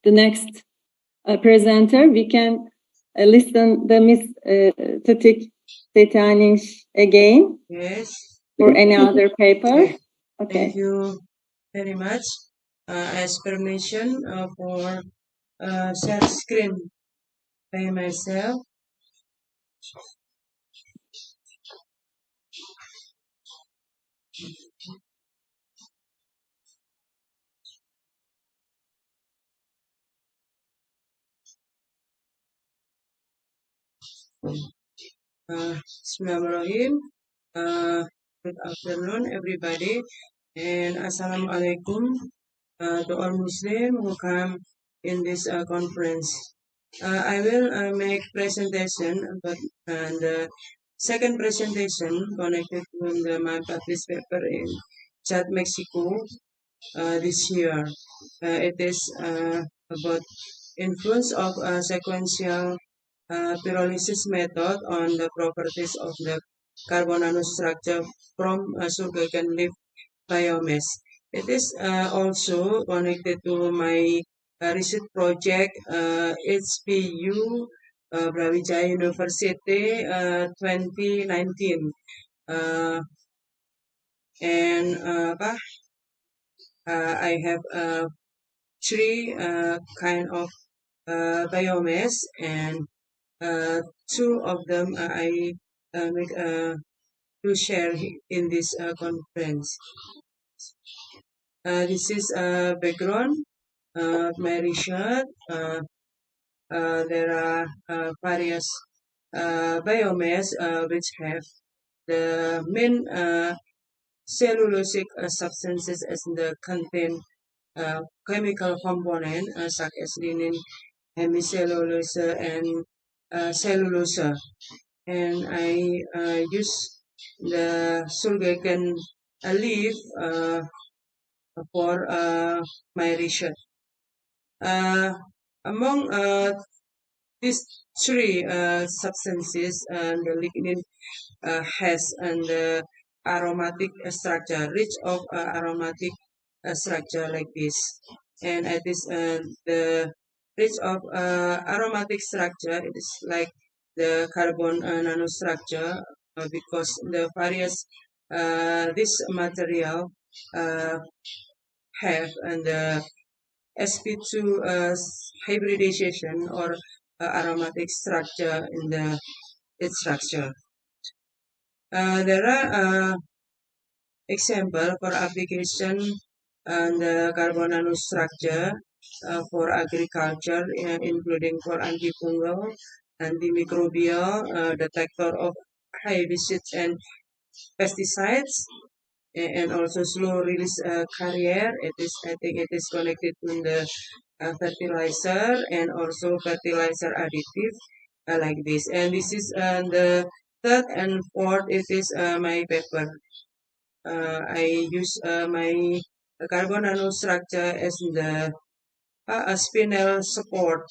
the next presenter, we can listen the Miss Tatik Setanish again. Yes. For any other paper. Okay. Thank you very much. As permission for share screen by myself. Bismillahirrahmanirrahim. Good afternoon, everybody, and Assalamualaikum to all Muslim who come in this conference. I will make presentation about the second presentation connected with my published paper in JART Mexico this year. It is about influence of sequential pyrolysis method on the properties of the carbon nanostructure from sugarcane leaf biomass. It is also connected to my research project HPU Brawijaya University 2019 and I have three kind of biomass, and two of them I make to share in this conference. This is background my research. There are various biomass which have the main cellulosic substances as the contain chemical component such as lignin, hemicellulose, and cellulose. And I use the sugarcane leaf for my research. Among these three substances, the lignin has the aromatic structure, rich of aromatic structure like this. And it is the rich of aromatic structure. It is like the carbon nanostructure because the various this material have and the sp2 hybridization or aromatic structure in its structure. There are example for application and the carbon nanostructure for agriculture, including for antifungal, antimicrobial, detector of herbicides and pesticides, and also slow release carrier. I think it is connected to the fertilizer and also fertilizer additive like this. And this is the third and fourth. It is my paper. I use my carbon nanostructure as the spinel support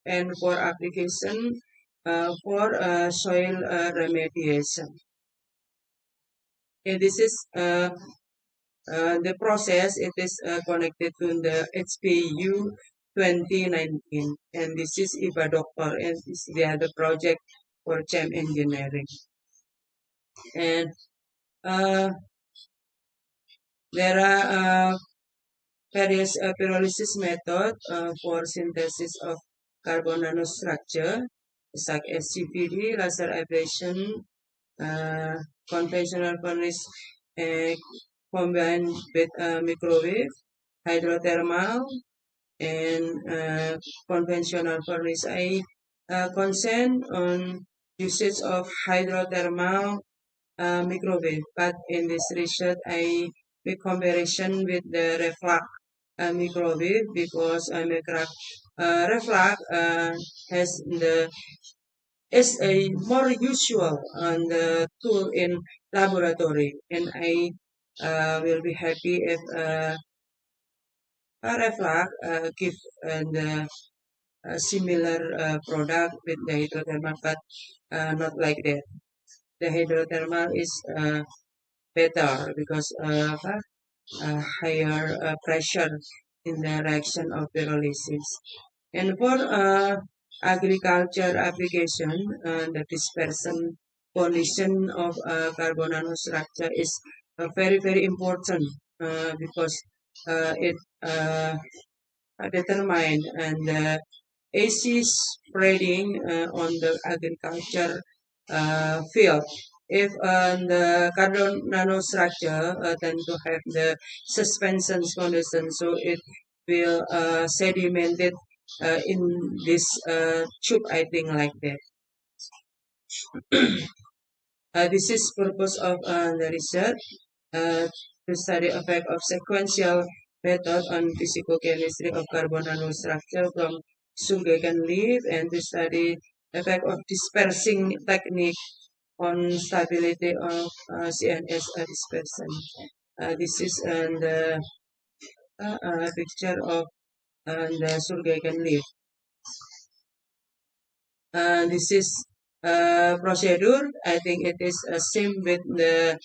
and for application for soil remediation. And this is the process. It is connected to the HPU 2019, and this is IBA Doctor, and this is the other project for chem engineering. And there are various pyrolysis method for synthesis of carbon nanostructure, such as CPD, laser ablation, conventional furnace combined with microwave, hydrothermal, and conventional furnace. I concern on usage of hydrothermal microwave, but in this research I make comparison with the reflux microwave because reflux is a more usual tool in laboratory, and I will be happy if reflux give the similar product with the hydrothermal, but not like that. The hydrothermal is better because higher pressure in the reaction of pyrolysis. And for agriculture application, the dispersion condition of carbon nanostructure is very, very important because it determine and AC spreading on the agriculture field. If the carbon nanostructure tend to have the suspension condition, so it will sedimented in this tube, I think like that. This is purpose of the research to study effect of sequential method on physicochemistry of carbon nanostructure from sugarcane leaf and to study effect of dispersing technique on stability of CNS dispersion. This is the picture of the sugarcane leaf. This is procedure. I think it is same with the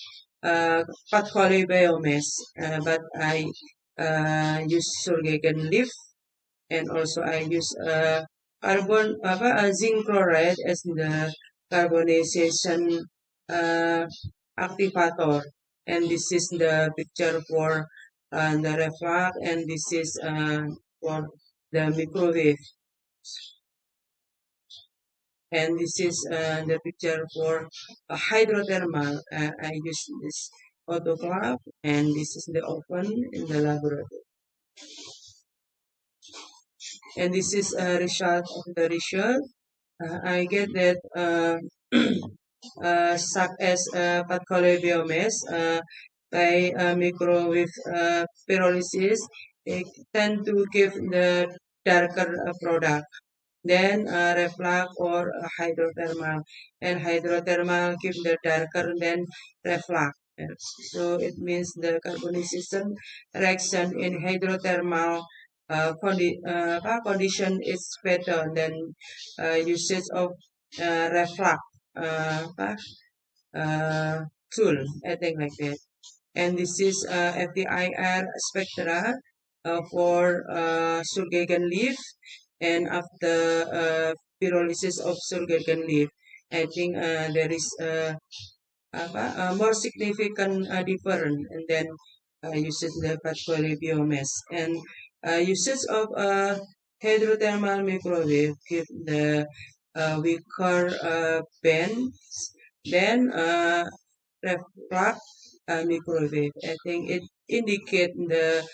Pathway biomass, but I use sugarcane leaf and also I use zinc chloride as the carbonization uh, activator. And this is the picture for the reflux, and this is for the microwave. And this is the picture for hydrothermal. I use this autoclave, and this is the oven in the laboratory. And this is a result of the research. I get that such as Pathway biomass by microwave pyrolysis, they tend to give the darker product. Then reflux or hydrothermal, and hydrothermal give the darker than reflux. So it means the carbonization reaction in hydrothermal condition is better than usage of reflux tool, I think like that. And this is FTIR spectra for sugarcane leaf, and after pyrolysis of sugarcane leaf, I think there is more significant difference, and then usage the Pathway biomass and usage of hydrothermal microwave give the weaker band. Then reflux microwave, I think it indicate the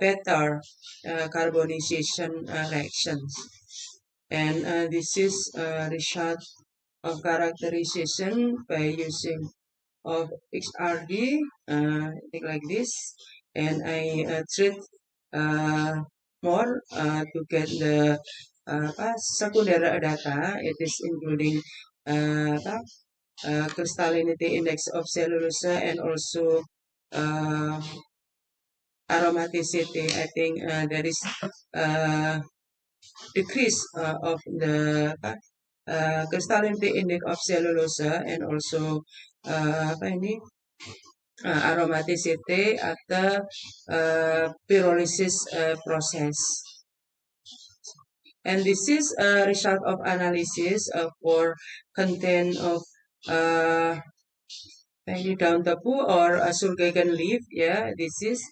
better carbonization reactions. And this is result of characterization by using of XRD, like this, and I treat more to get the secondary data. It is including crystallinity index of cellulose and also aromaticity. I think there is decrease of the crystallinity index of cellulose and also apa ini aromaticity after pyrolysis process. And this is a result of analysis for content of maybe down tapu or a sugarcane leaf. Yeah, this is,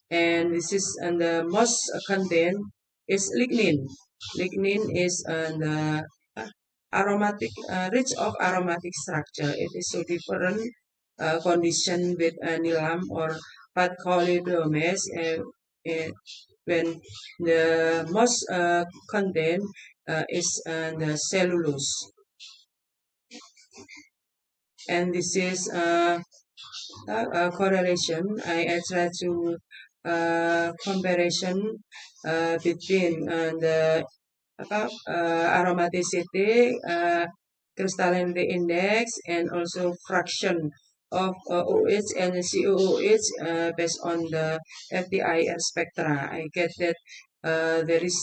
and this is, and the most content is lignin. Lignin is the aromatic, rich of aromatic structure. It is so different condition with nilam or Pathway biomass when the most content is the cellulose. And this is correlation. I try to comparison between the aromaticity, crystallinity index, and also fraction of OH and COOH based on the FTIR spectra. I get that there is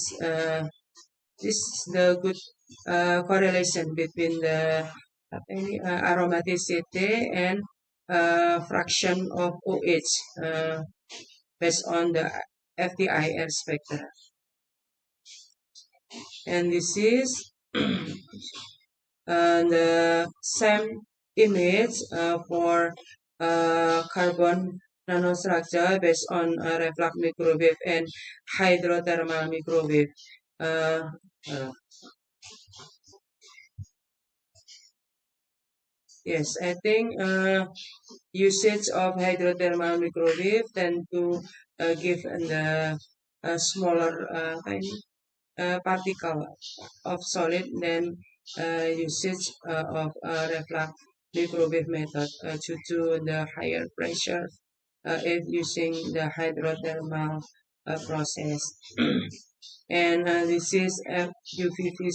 this is the good correlation between the aromaticity and fraction of OH based on the FTIR spectra. And this is the same image for carbon nanostructure based on reflux microwave and hydrothermal microwave. Uh, uh, yes, I think usage of hydrothermal microwave tend to give the smaller particle of solid than usage of reflux microwave method due to the higher pressure if using the hydrothermal process. And this is UV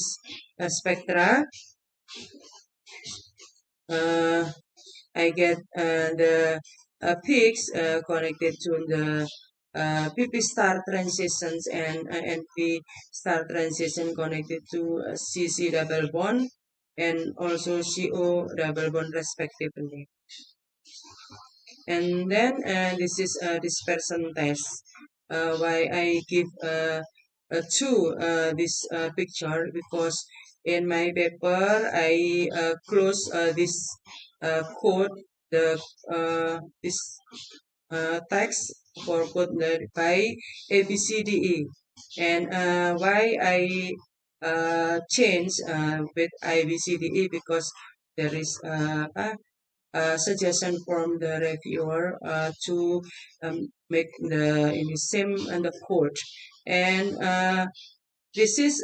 spectra. Uh, I get the peaks connected to the PP star transitions and NP star transition connected to CC double bond and also CO double bond respectively. And then this is a dispersion test. Why I give two this picture, because in my paper I close this code, the this text for code by ABCDE, and why I change with ABCDE, because there is suggestion from the reviewer to make the in the same and the code, and this is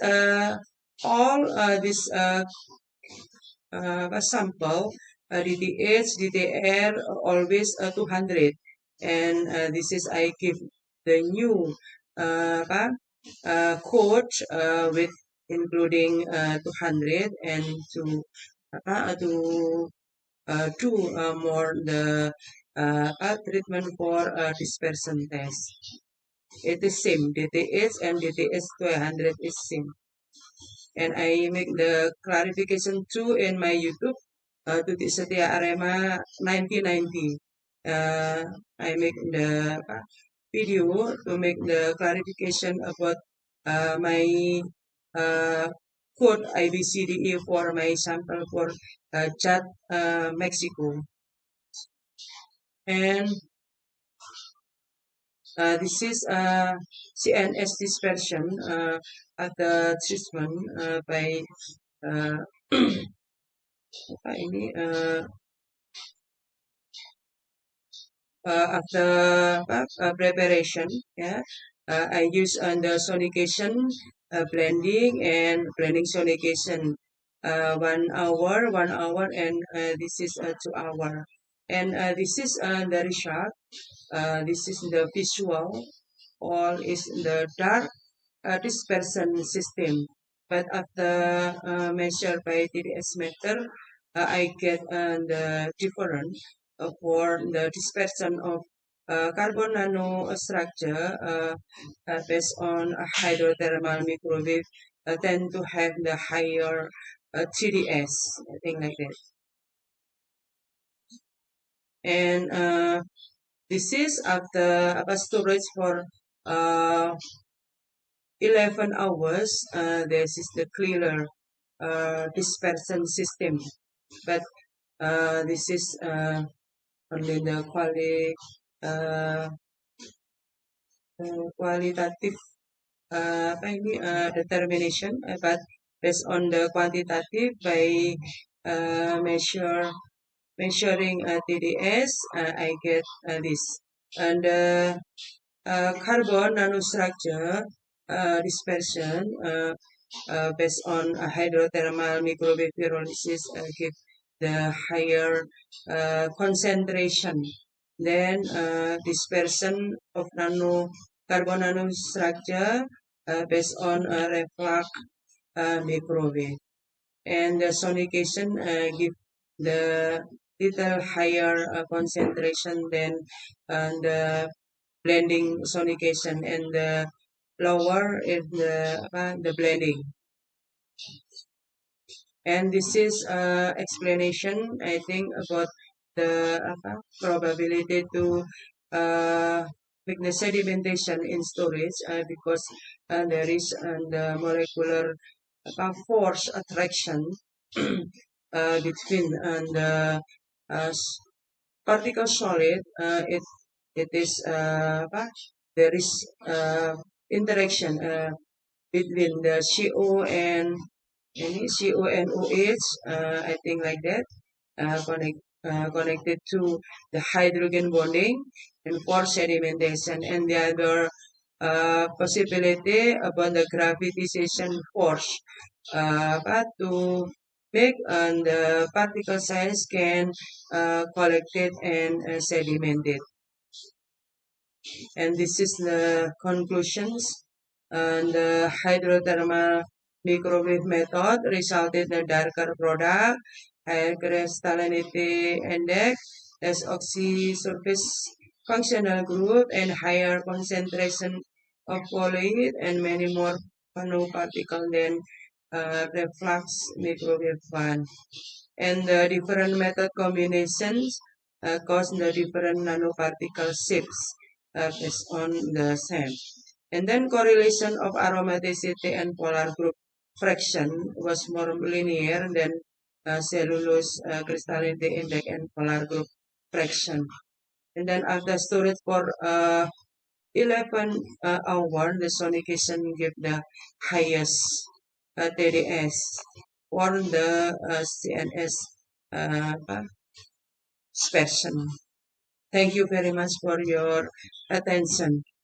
all this sample DTH, DTR always 200, and this is I give the new code with including 200 and to do more the treatment for dispersion test. It is same, DTS and DTS 200 is same. And I make the clarification too in my YouTube, Tuti Setia Arema 1990. I make the video to make the clarification about my uh, code IBCDE for my sample for JART Mexico. And this is CNS dispersion at the treatment by uh, apa ini after preparation, yeah. I use the sonication blending and blending sonication 1 hour, and this is 2 hour, and this is the result. This is the visual. All is the dark dispersion system. But after measured by TDS meter, I get the difference for the dispersion of carbon nanostructure based on a hydrothermal microwave tend to have the higher TDS, I think like that. And this is after storage for 11 hours. This is the clearer dispersion system, but this is only the qualitative determination, but based on the quantitative by measuring TDS, I get this. And carbon nanostructure dispersion based on hydrothermal microwave pyrolysis give the higher concentration. Then dispersion of carbon nanostructure based on reflux microwave. And the sonication give the little higher concentration than the blending sonication, and the lower is the blending. And this is explanation, I think, about the probability to make the sedimentation in storage because there is the molecular force attraction between the uh, particle solid. It is there is interaction between the CO and any CO and OH, I think like that, connected to the hydrogen bonding and for sedimentation, and the other possibility about the gravitization force, but to make the particle size can collected and sedimented. And this is the conclusions. And the hydrothermal microwave method resulted in a darker product, higher crystallinity index, less oxy-surface functional group, and higher concentration of fluid, and many more nanoparticles than reflux microwave one. And the different method combinations cause the different nanoparticle shapes based on the same. And then correlation of aromaticity and polar group fraction was more linear than cellulose crystallinity index and polar group fraction. And then after storage for 11 hours, the sonication give the highest TDS for the CNS specimen. Thank you very much for your attention.